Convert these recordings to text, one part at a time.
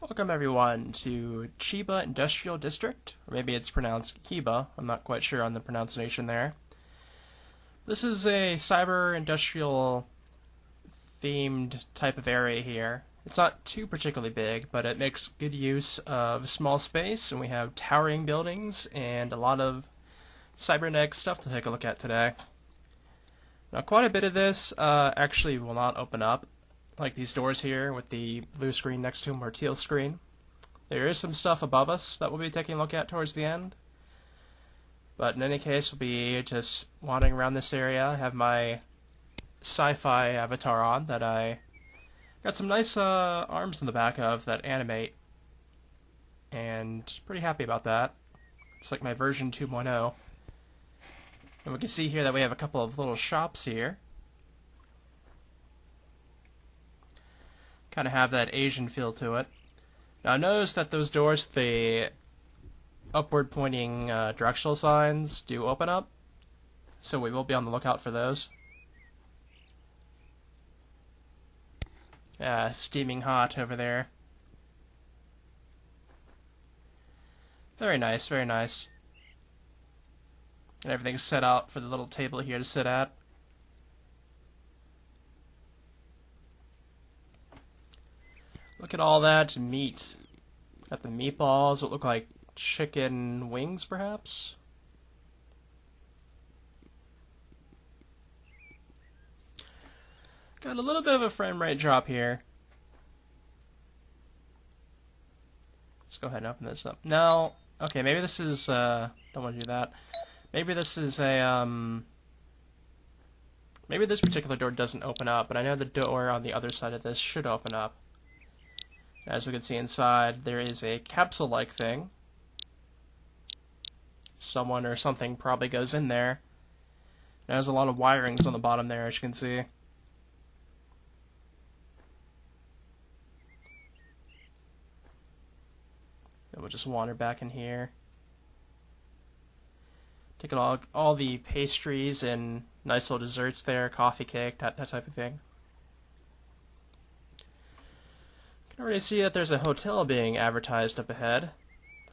Welcome everyone to Chiba Industrial District, or maybe it's pronounced Kiba, I'm not quite sure on the pronunciation there. This is a cyber industrial themed type of area here. It's not too particularly big, but it makes good use of small space, and we have towering buildings and a lot of cybernetic stuff to take a look at today. Now quite a bit of this actually will not open up, like these doors here with the blue screen next to them or teal screen. There is some stuff above us that we'll be taking a look at towards the end. But in any case, we'll be just wandering around this area. I have my sci-fi avatar on that I got some nice arms in the back of that animate. And pretty happy about that. It's like my version 2.0. And we can see here that we have a couple of little shops here. Kind of have that Asian feel to it. Now notice that those doors, the upward pointing directional signs, do open up. So we will be on the lookout for those. Steaming hot over there. Very nice, very nice. And everything's set out for the little table here to sit at. Look at all that meat. Got the meatballs that look like chicken wings, perhaps? Got a little bit of a frame rate drop here. Let's go ahead and open this up. Now, okay, maybe this is, don't want to do that. Maybe this is a, maybe this particular door doesn't open up, but I know the door on the other side of this should open up. As we can see inside, there is a capsule-like thing. Someone or something probably goes in there. There's a lot of wirings on the bottom there, as you can see. And we'll just wander back in here. Take all the pastries and nice little desserts there, coffee cake, that type of thing. You can already see that there's a hotel being advertised up ahead,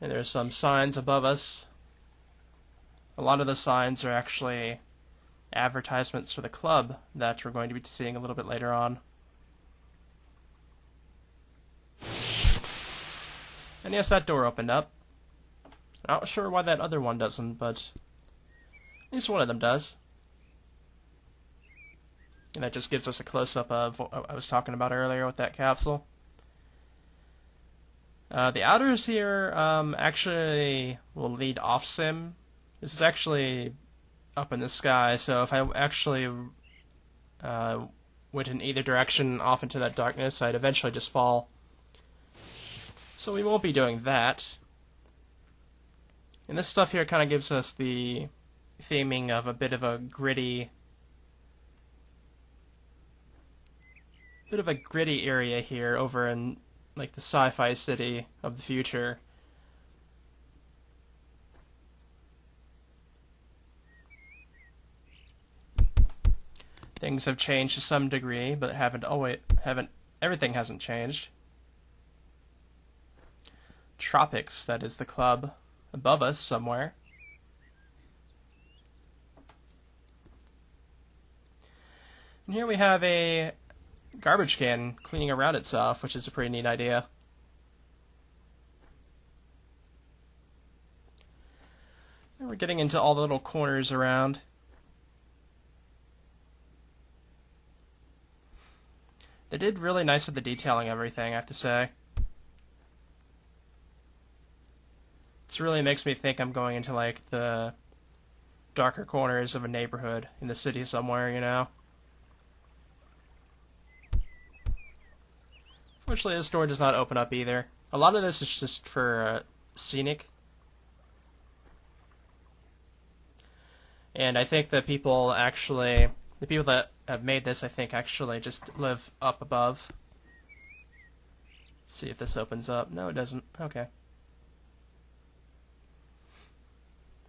and there's some signs above us. A lot of the signs are actually advertisements for the club that we're going to be seeing a little bit later on. And yes, that door opened up. Not sure why that other one doesn't, but at least one of them does. And that just gives us a close-up of what I was talking about earlier with that capsule. The outers here actually will lead off sim. This is actually up in the sky, so if I actually went in either direction off into that darkness, I'd eventually just fall. So we won't be doing that. And this stuff here kind of gives us the theming of a bit of a gritty area here over in like the sci-fi city of the future. Things have changed to some degree, but everything hasn't changed. Tropics, that is the club above us somewhere. And here we have a garbage can cleaning around itself, which is a pretty neat idea. And we're getting into all the little corners around. They did really nice with the detailing of everything, I have to say. This really makes me think I'm going into like the darker corners of a neighborhood in the city somewhere, you know? Fortunately, this door does not open up either. A lot of this is just for scenic. And I think the people that have made this, I think, actually just live up above. Let's see if this opens up. No, it doesn't. Okay.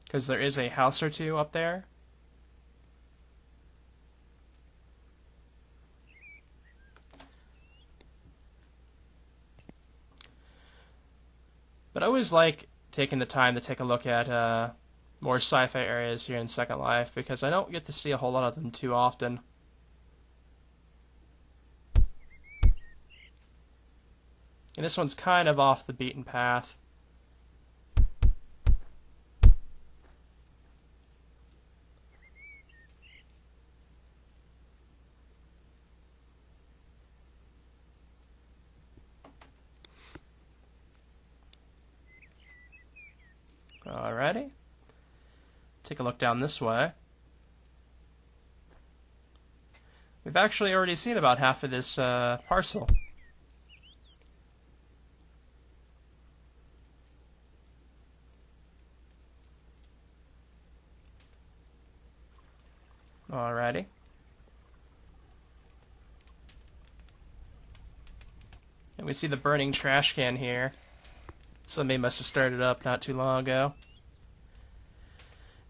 Because there is a house or two up there. But I always like taking the time to take a look at more sci-fi areas here in Second Life, because I don't get to see a whole lot of them too often. And this one's kind of off the beaten path. Alrighty. Take a look down this way. We've actually already seen about half of this parcel. Alrighty. And we see the burning trash can here. Somebody must have started up not too long ago.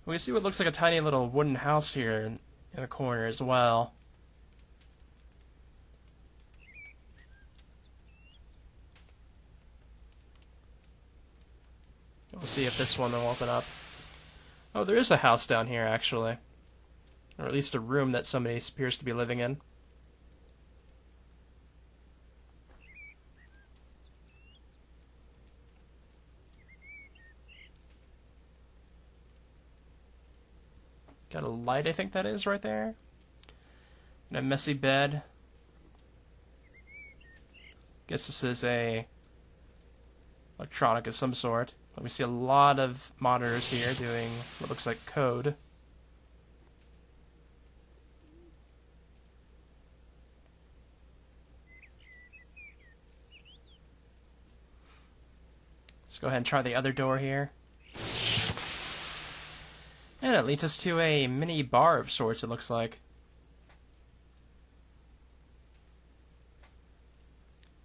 We see what looks like a tiny little wooden house here in the corner as well. We'll see if this one will open up. Oh, there is a house down here, actually. Or at least a room that somebody appears to be living in. Got a light, I think that is, right there. And a messy bed. Guess this is a electronic of some sort. We see a lot of monitors here doing what looks like code. Let's go ahead and try the other door here. And it leads us to a mini bar of sorts, it looks like.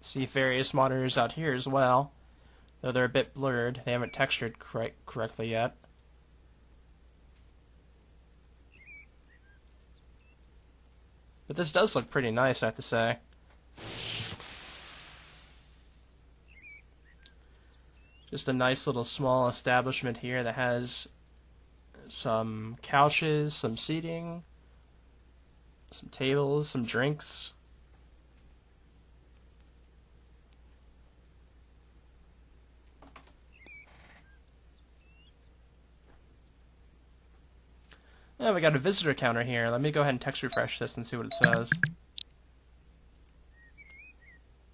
See various monitors out here as well, though they're a bit blurred. They haven't textured correctly yet. But this does look pretty nice, I have to say. Just a nice little small establishment here that has some couches, some seating, some tables, some drinks. Yeah, we got a visitor counter here. Let me go ahead and text refresh this and see what it says.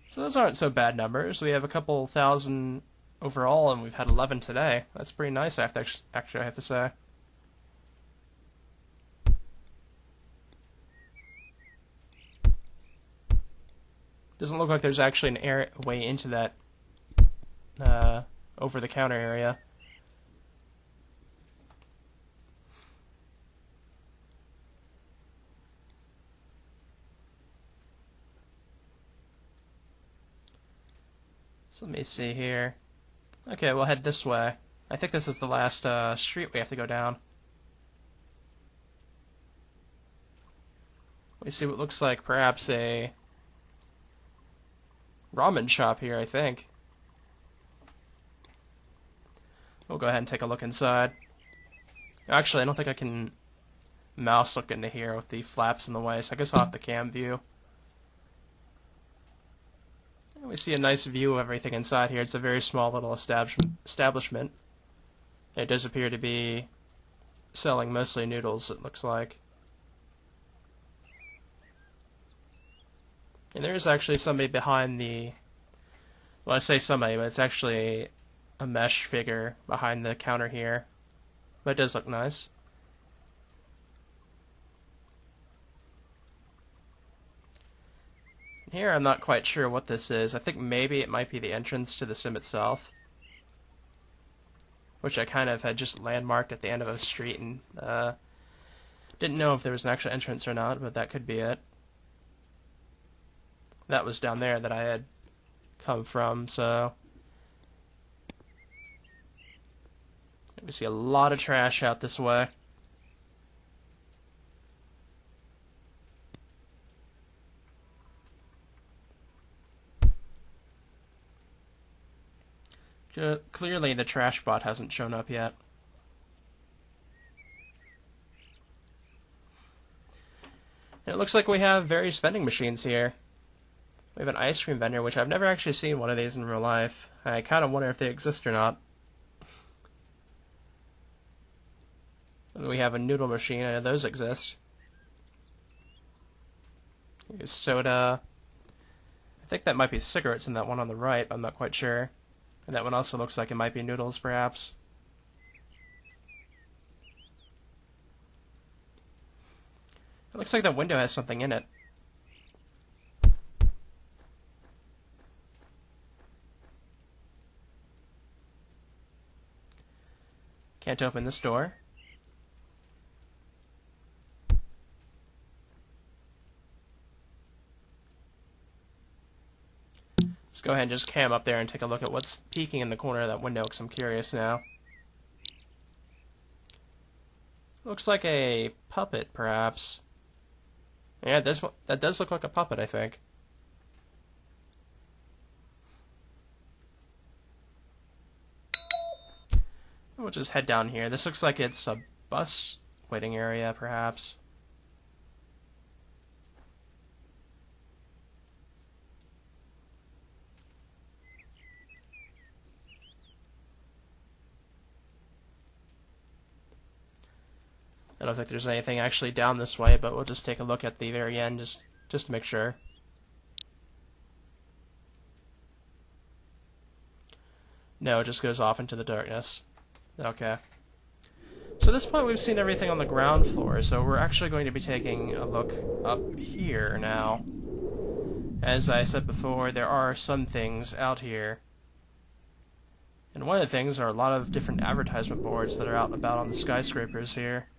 So those aren't so bad numbers. We have a couple thousand overall, and we've had 11 today. That's pretty nice, I have to say. Doesn't look like there's actually an way into that over-the-counter area. So let me see here. Okay, we'll head this way. I think this is the last street we have to go down. We see what looks like perhaps a ramen shop here, I think. We'll go ahead and take a look inside. Actually, I don't think I can mouse look into here with the flaps in the way, so I guess I'll have the cam view. We see a nice view of everything inside here. It's a very small little establishment. It does appear to be selling mostly noodles, it looks like. And there is actually somebody behind the... Well, I say somebody, but it's actually a mesh figure behind the counter here. But it does look nice. Here, I'm not quite sure what this is. I think maybe it might be the entrance to the sim itself, which I kind of had just landmarked at the end of a street and didn't know if there was an actual entrance or not, but that could be it. That was down there that I had come from, so... We see a lot of trash out this way. Clearly the trash bot hasn't shown up yet. And it looks like we have various vending machines here. We have an ice cream vendor, which I've never actually seen one of these in real life. I kind of wonder if they exist or not. And we have a noodle machine, I know those exist. Here's soda. I think that might be cigarettes in that one on the right, but I'm not quite sure. And that one also looks like it might be noodles, perhaps. It looks like that window has something in it. Can't open this door. Let's go ahead and just cam up there and take a look at what's peeking in the corner of that window, because I'm curious now. Looks like a puppet, perhaps. Yeah, that does look like a puppet, I think. We'll just head down here. This looks like it's a bus waiting area, perhaps. I don't think there's anything actually down this way, but we'll just take a look at the very end just to make sure. No, it just goes off into the darkness. Okay. So at this point we've seen everything on the ground floor, so we're actually going to be taking a look up here now. As I said before, there are some things out here. And one of the things are a lot of different advertisement boards that are out and about on the skyscrapers here.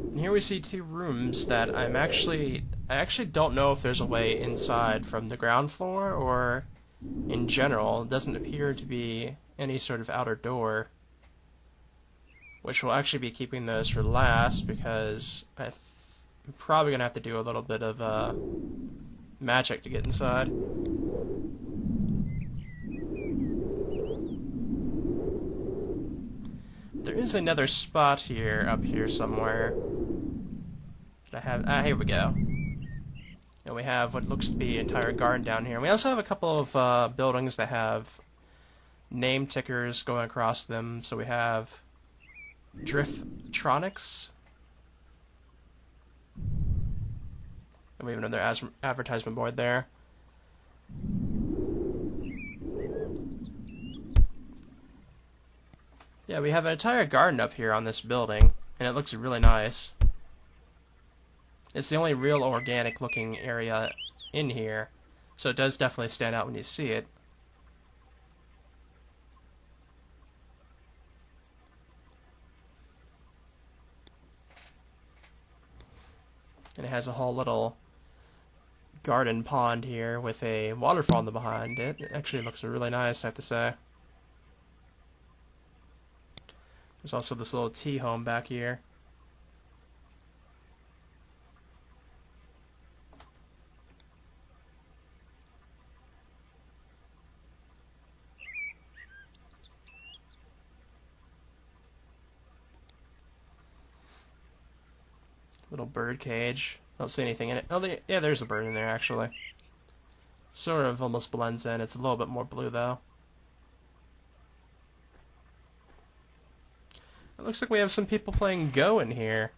And here we see two rooms that I actually don't know if there's a way inside from the ground floor, or in general, it doesn't appear to be any sort of outer door. Which we'll actually be keeping those for last, because I'm probably going to have to do a little bit of magic to get inside. There is another spot here, up here somewhere. That I have, here we go. And we have what looks to be an entire garden down here. We also have a couple of buildings that have name tickers going across them. So we have Drifttronics. And we have another advertisement board there. Yeah, we have an entire garden up here on this building, and it looks really nice. It's the only real organic looking area in here, so it does definitely stand out when you see it. And it has a whole little garden pond here with a waterfall behind it. It actually looks really nice, I have to say. There's also this little tea home back here. Little bird cage. I don't see anything in it. Oh, yeah, there's a bird in there, actually. Sort of almost blends in. It's a little bit more blue, though. It looks like we have some people playing Go in here.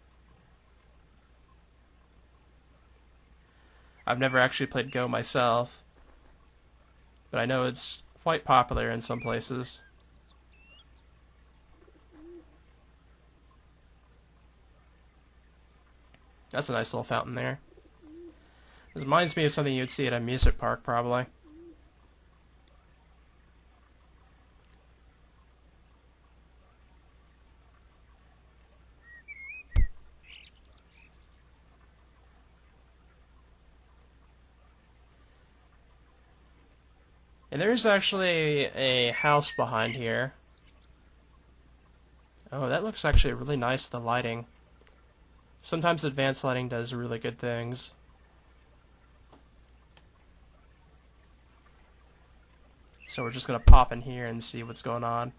I've never actually played Go myself, but I know it's quite popular in some places. That's a nice little fountain there. This reminds me of something you'd see at a music park, probably. And there's actually a house behind here. Oh, that looks actually really nice, the lighting. Sometimes advanced lighting does really good things. So we're just going to pop in here and see what's going on.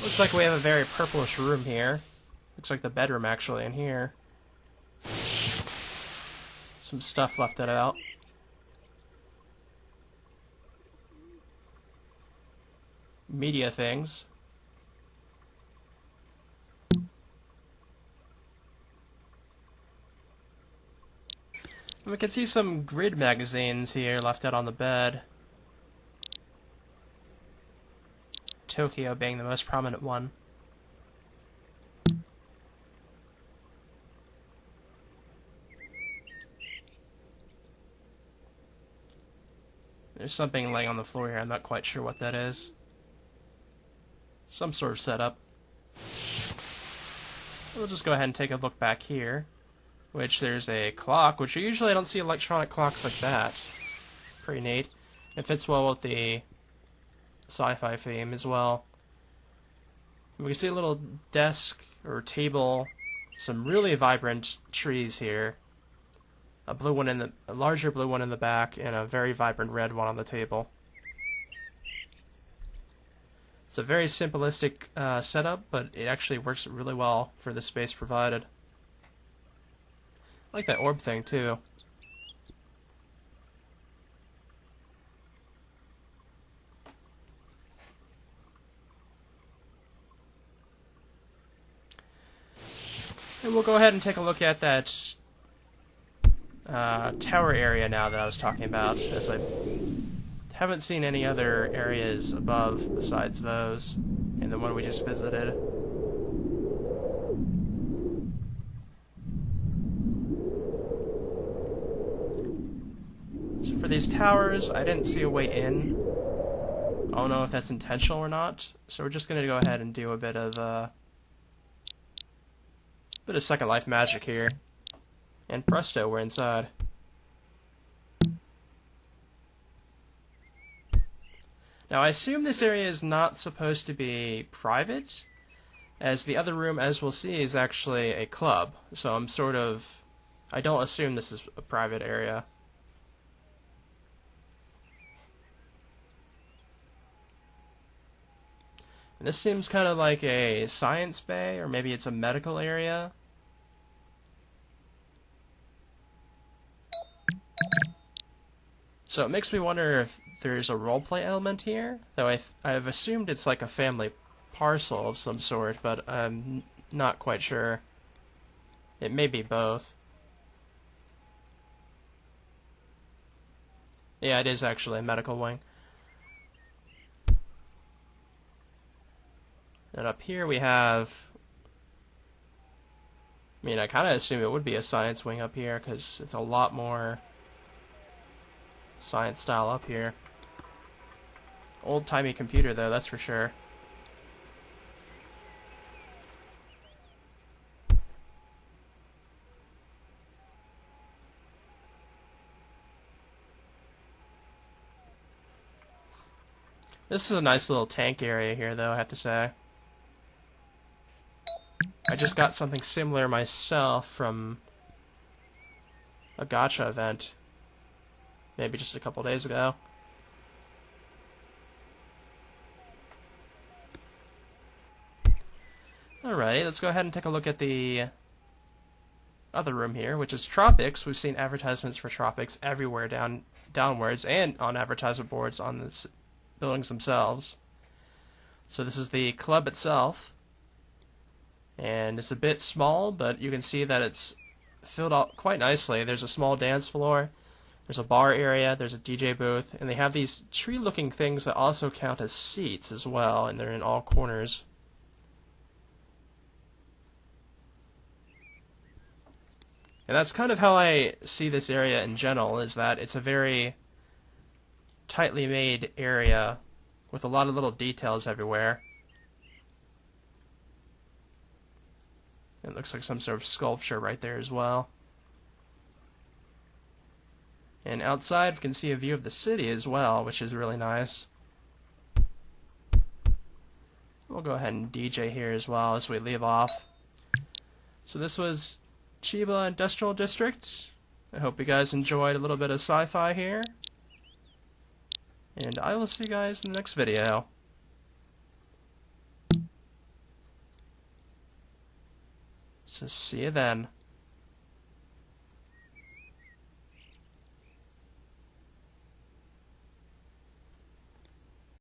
Looks like we have a very purplish room here. Looks like the bedroom actually in here. Some stuff left it out. Media things. And we can see some grid magazines here left out on the bed. Tokyo being the most prominent one. There's something laying on the floor here, I'm not quite sure what that is. Some sort of setup. We'll just go ahead and take a look back here. Which there's a clock, which usually I don't see electronic clocks like that. Pretty neat. It fits well with the sci-fi theme as well. We can see a little desk or table, some really vibrant trees here. A blue one in a larger blue one in the back, and a very vibrant red one on the table. It's a very simplistic setup, but it actually works really well for the space provided. I like that orb thing too. And we'll go ahead and take a look at that tower area now that I was talking about, as I haven't seen any other areas above besides those and the one we just visited. So for these towers, I didn't see a way in. I don't know if that's intentional or not, so we're just going to go ahead and do a bit of Second Life magic here. And presto, we're inside. Now I assume this area is not supposed to be private, as the other room, as we'll see, is actually a club. So I don't assume this is a private area. And this seems kind of like a science bay, or maybe it's a medical area. So it makes me wonder if there's a roleplay element here, though I've assumed it's like a family parcel of some sort, but I'm not quite sure. It may be both. Yeah, it is actually a medical wing. And up here we have... I mean, I kind of assume it would be a science wing up here, because it's a lot more science style up here. Old-timey computer, though, that's for sure. This is a nice little tank area here, though, I have to say. I just got something similar myself from a gacha event, maybe just a couple days ago. Alright, let's go ahead and take a look at the other room here, which is Tropics. We've seen advertisements for Tropics everywhere downwards and on advertisement boards on the buildings themselves. So this is the club itself. And it's a bit small, but you can see that it's filled out quite nicely. There's a small dance floor, there's a bar area, there's a DJ booth, and they have these tree-looking things that also count as seats as well, and they're in all corners. And that's kind of how I see this area in general, is that it's a very tightly made area with a lot of little details everywhere. It looks like some sort of sculpture right there as well. And outside we can see a view of the city as well, which is really nice. We'll go ahead and DJ here as well as we leave off. So this was Chiba Industrial District. I hope you guys enjoyed a little bit of sci-fi here. And I will see you guys in the next video. So see you then.